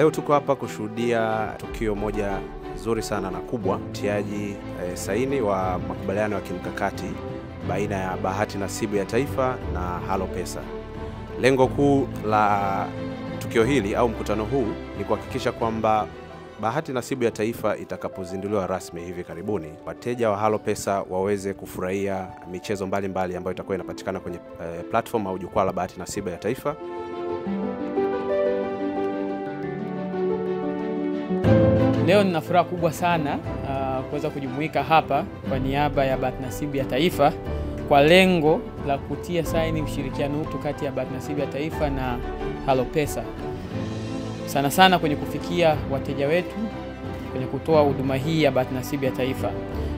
Leo tuko hapa kushuhudia tukio moja zuri sana na kubwa, utiaji saini wa makubaliano ya kimkakati baina ya Bahati Nasibu ya Taifa na Halopesa. Lengo kuu la tukio hili au mkutano huu ni kuhakikisha kwamba Bahati Nasibu ya Taifa itakapozinduliwa rasmi hivi karibuni, wateja wa Halopesa waweze kufurahia michezo mbalimbali ambayo itakuwa inapatikana kwenye platform au jukwaa la Bahati Nasibu ya Taifa. Leo nina furaha kubwa sana kuweza kujumuika hapa kwa niaba ya Bahati Nasibu ya Taifa kwa lengo la kutia saini ushirikiano kati ya Bahati Nasibu ya Taifa na Halopesa. Sana sana kwenye kufikia wateja wetu kwenye kutoa huduma hii ya Bahati Nasibu ya Taifa.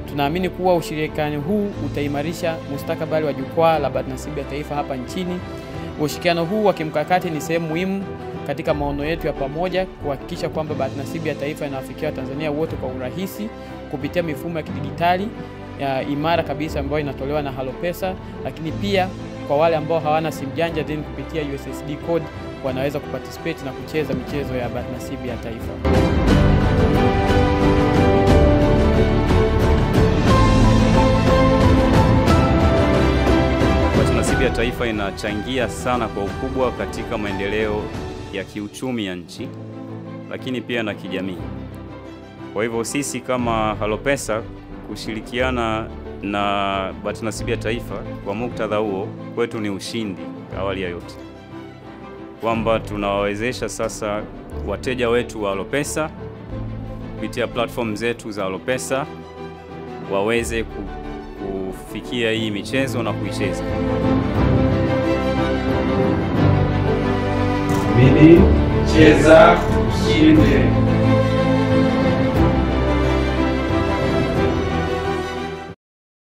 Tunaamini kuwa ushirikiano huu utaimarisha mustakabali wa jukwaa la Bahati Nasibu ya Taifa hapa nchini. Ushirikiano huu wa kimkakati ni sehemu muhimu katika maono yetu ya pamoja kuhakikisha kwamba Bahati Nasibu ya Taifa inawafikia Watanzania wote kwa urahisi kupitia mifumo ya kidijitali imara kabisa ambayo inatolewa na Halopesa, lakini pia kwa wale ambao hawana simu janja then kupitia USSD code wanaweza kuparticipate na kucheza michezo ya Bahati Nasibu ya Taifa. Bahati Nasibu ya Taifa inachangia sana kwa ukubwa katika maendeleo ya kiuchumi ya nchi, lakini pia na kijamii. Kwa hivyo sisi kama Halopesa kushirikiana na Bahati Nasibu ya Taifa kwa muktadha huo kwetu ni ushindi awali ya yote, kwamba tunawawezesha sasa wateja wetu wa Halopesa kupitia platform zetu za Halopesa waweze kufikia hii michezo na kuicheza. Cheza ushinde.